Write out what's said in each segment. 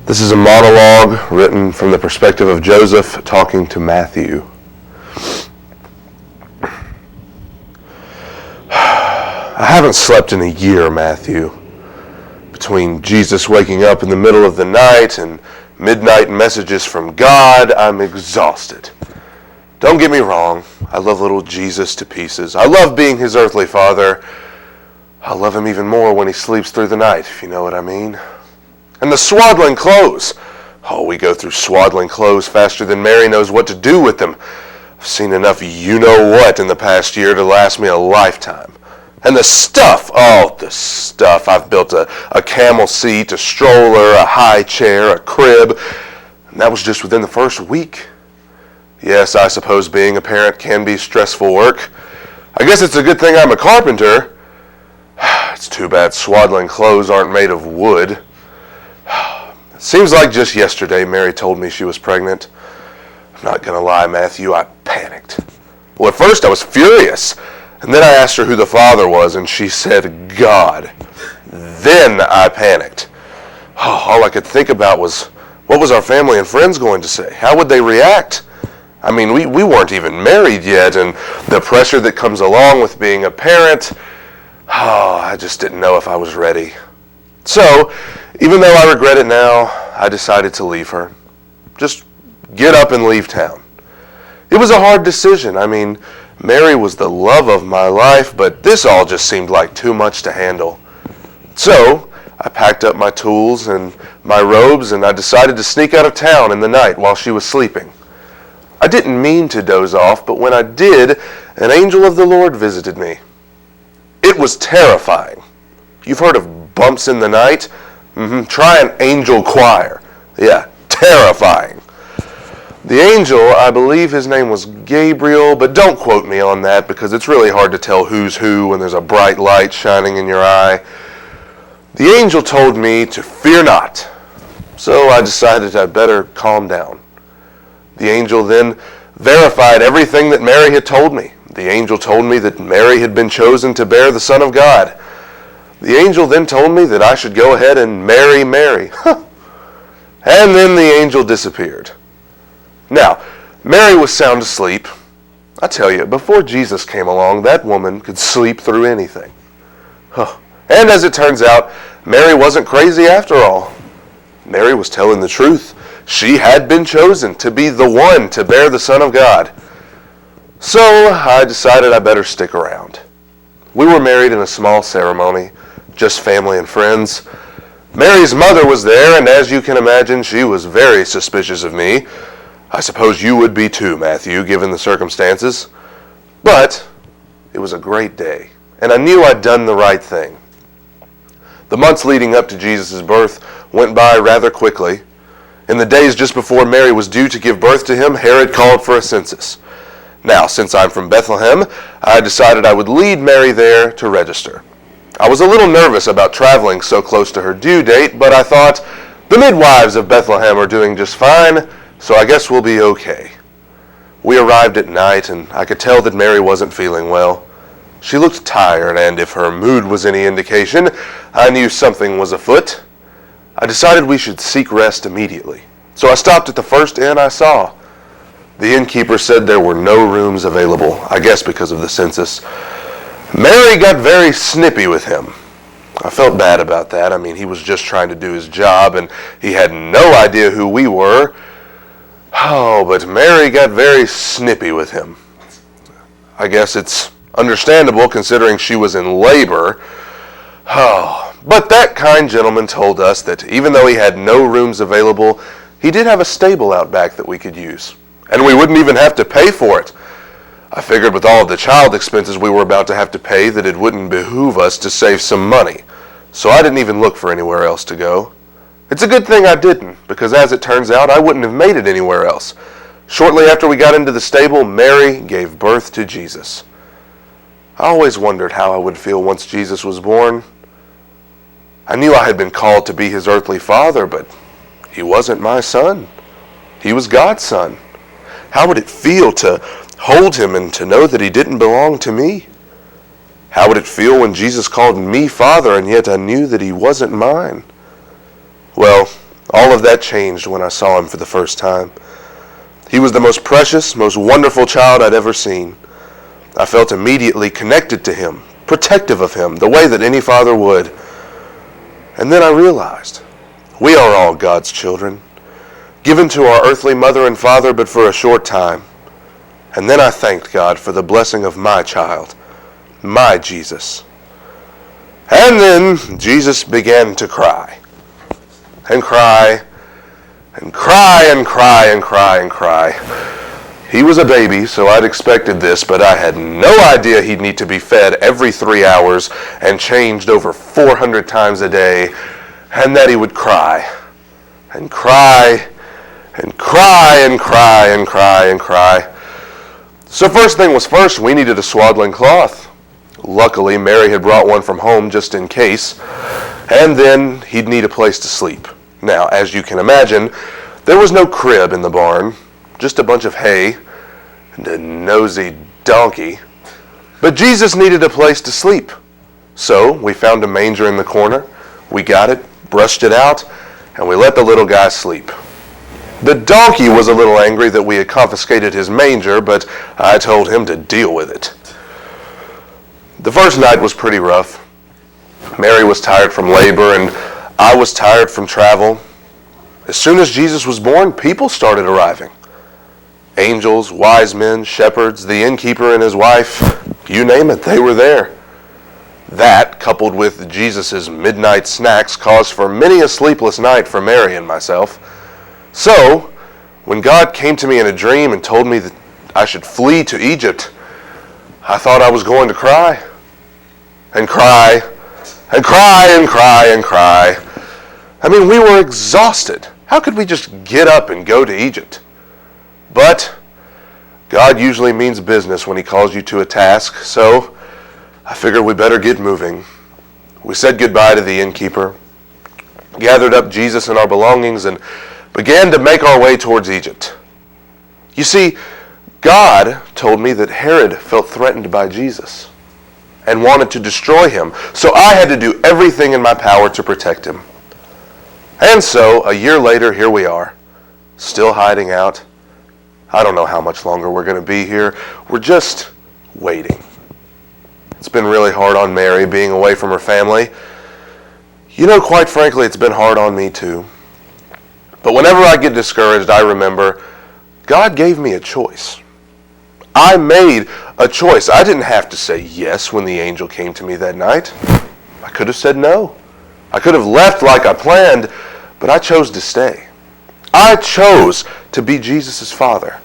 This is a monologue written from the perspective of Joseph talking to Matthew. I haven't slept in a year, Matthew. Between Jesus waking up in the middle of the night and midnight messages from God, I'm exhausted. Don't get me wrong, I love little Jesus to pieces. I love being his earthly father. I love him even more when he sleeps through the night, if you know what I mean. And the swaddling clothes. Oh, we go through swaddling clothes faster than Mary knows what to do with them. I've seen enough you-know-what in the past year to last me a lifetime. And the stuff, the stuff. I've built a camel seat, a stroller, a high chair, a crib. And that was just within the first week. Yes, I suppose being a parent can be stressful work. I guess it's a good thing I'm a carpenter. It's too bad swaddling clothes aren't made of wood. It seems like just yesterday Mary told me she was pregnant. I'm not going to lie, Matthew, I panicked. Well, at first I was furious. And then I asked her who the father was, and she said, God. Then I panicked. All I could think about was, what was our family and friends going to say? How would they react? I mean, we weren't even married yet, and the pressure that comes along with being a parent, I just didn't know if I was ready. So, even though I regret it now, I decided to leave her. Just get up and leave town. It was a hard decision. I mean, Mary was the love of my life, but this all just seemed like too much to handle. So, I packed up my tools and my robes, and I decided to sneak out of town in the night while she was sleeping. I didn't mean to doze off, but when I did, an angel of the Lord visited me. It was terrifying. You've heard of bumps in the night? Try an angel choir. Yeah, terrifying. The angel, I believe his name was Gabriel, but don't quote me on that because it's really hard to tell who's who when there's a bright light shining in your eye. The angel told me to fear not, so I decided I'd better calm down. The angel then verified everything that Mary had told me. The angel told me that Mary had been chosen to bear the Son of God. The angel then told me that I should go ahead and marry Mary. And then the angel disappeared. Now, Mary was sound asleep. I tell you, before Jesus came along, that woman could sleep through anything. And as it turns out, Mary wasn't crazy after all. Mary was telling the truth. She had been chosen to be the one to bear the Son of God. So I decided I better stick around. We were married in a small ceremony, just family and friends. Mary's mother was there, and as you can imagine, she was very suspicious of me. I suppose you would be too, Matthew, given the circumstances. But it was a great day, and I knew I'd done the right thing. The months leading up to Jesus' birth went by rather quickly. In the days just before Mary was due to give birth to him, Herod called for a census. Now, since I'm from Bethlehem, I decided I would lead Mary there to register. I was a little nervous about traveling so close to her due date, but I thought, the midwives of Bethlehem are doing just fine, so I guess we'll be okay. We arrived at night, and I could tell that Mary wasn't feeling well. She looked tired, and if her mood was any indication, I knew something was afoot. I decided we should seek rest immediately, so I stopped at the first inn I saw. The innkeeper said there were no rooms available, I guess because of the census. Mary got very snippy with him. I felt bad about that. I mean, he was just trying to do his job, and he had no idea who we were. But Mary got very snippy with him. I guess it's understandable considering she was in labor. But that kind gentleman told us that even though he had no rooms available, he did have a stable out back that we could use. And we wouldn't even have to pay for it. I figured with all of the child expenses we were about to have to pay that it wouldn't behoove us to save some money. So I didn't even look for anywhere else to go. It's a good thing I didn't, because as it turns out, I wouldn't have made it anywhere else. Shortly after we got into the stable, Mary gave birth to Jesus. I always wondered how I would feel once Jesus was born. I knew I had been called to be his earthly father, but he wasn't my son. He was God's son. How would it feel to hold him and to know that he didn't belong to me? How would it feel when Jesus called me Father and yet I knew that he wasn't mine? Well, All of that changed when I saw him for the first time. He was the most precious, most wonderful child I'd ever seen. I felt immediately connected to him, protective of him, the way that any father would. And then I realized, we are all God's children, given to our earthly mother and father, but for a short time. And then I thanked God for the blessing of my child, my Jesus. And then Jesus began to cry, and cry, and cry, and cry, and cry, and cry. He was a baby, so I'd expected this, but I had no idea he'd need to be fed every 3 hours and changed over 400 times a day, and that he would cry, and cry, and cry, and cry, and cry, and cry. So first thing was first, we needed a swaddling cloth. Luckily, Mary had brought one from home just in case, and then he'd need a place to sleep. Now, as you can imagine, there was no crib in the barn, just a bunch of hay and a nosy donkey. But Jesus needed a place to sleep. So we found a manger in the corner, we got it, brushed it out, and we let the little guy sleep. The donkey was a little angry that we had confiscated his manger, but I told him to deal with it. The first night was pretty rough. Mary was tired from labor, and I was tired from travel. As soon as Jesus was born, people started arriving. Angels, wise men, shepherds, the innkeeper and his wife, you name it, they were there. That, coupled with Jesus' midnight snacks, caused for many a sleepless night for Mary and myself. So, when God came to me in a dream and told me that I should flee to Egypt, I thought I was going to cry. And cry, and cry, and cry, and cry. I mean, we were exhausted. How could we just get up and go to Egypt? But God usually means business when he calls you to a task, so I figured we better get moving. We said goodbye to the innkeeper, gathered up Jesus and our belongings, and began to make our way towards Egypt. You see, God told me that Herod felt threatened by Jesus and wanted to destroy him, so I had to do everything in my power to protect him. And so, a year later, here we are, still hiding out. I don't know how much longer we're going to be here. We're just waiting. It's been really hard on Mary being away from her family. You know, quite frankly, it's been hard on me too. But whenever I get discouraged, I remember God gave me a choice. I made a choice. I didn't have to say yes when the angel came to me that night. I could have said no. I could have left like I planned, but I chose to stay. I chose to be Jesus' father.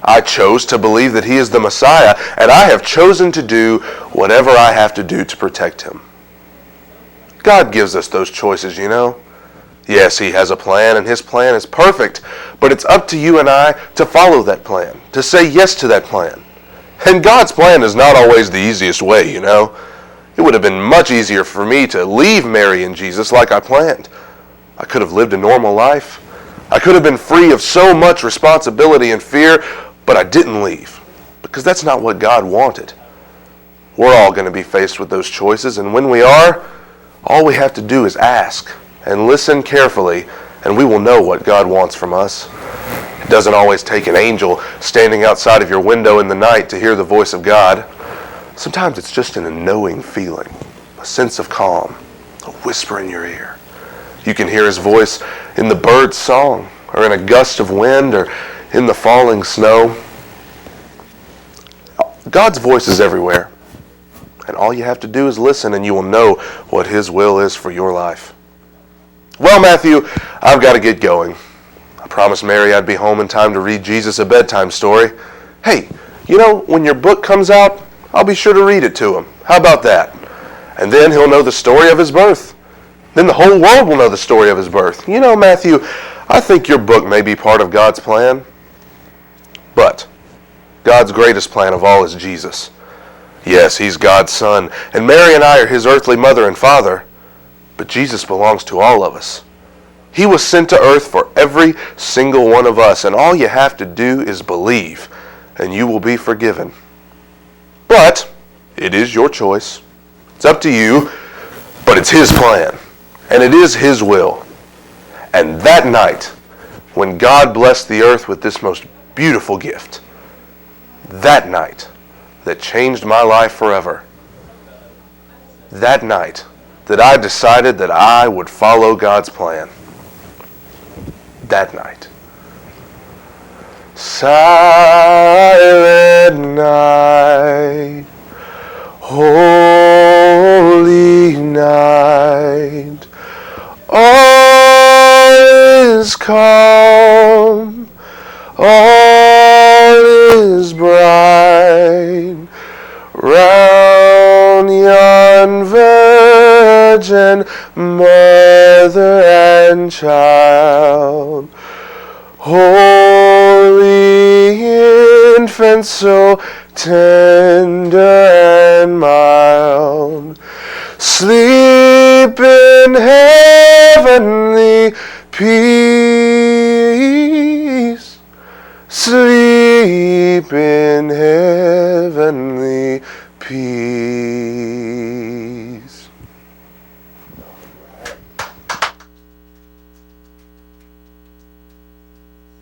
I chose to believe that he is the Messiah, and I have chosen to do whatever I have to do to protect him. God gives us those choices, you know. Yes, he has a plan, and his plan is perfect, but it's up to you and I to follow that plan, to say yes to that plan. And God's plan is not always the easiest way, you know. It would have been much easier for me to leave Mary and Jesus like I planned. I could have lived a normal life. I could have been free of so much responsibility and fear, but I didn't leave, because that's not what God wanted. We're all going to be faced with those choices, and when we are, all we have to do is ask and listen carefully, and we will know what God wants from us. It doesn't always take an angel standing outside of your window in the night to hear the voice of God. Sometimes it's just in a knowing feeling, a sense of calm, a whisper in your ear. You can hear his voice in the bird's song, or in a gust of wind, or in the falling snow. God's voice is everywhere, and all you have to do is listen, and you will know what his will is for your life. Well, Matthew, I've got to get going. I promised Mary I'd be home in time to read Jesus a bedtime story. Hey, you know, when your book comes out, I'll be sure to read it to him. How about that? And then he'll know the story of his birth. Then the whole world will know the story of his birth. You know, Matthew, I think your book may be part of God's plan. But God's greatest plan of all is Jesus. Yes, he's God's son, and Mary and I are his earthly mother and father. But Jesus belongs to all of us. He was sent to earth for every single one of us, and all you have to do is believe, and you will be forgiven. But it is your choice. It's up to you, but it's his plan, and it is his will. And that night, when God blessed the earth with this most beautiful gift, that night that changed my life forever, that night that I decided that I would follow God's plan, that night. Silent night, holy night, all is calm, all is bright, round yon virgin mother and child. Holy infant, so tender and mild, sleep in heavenly peace, sleep in heavenly peace.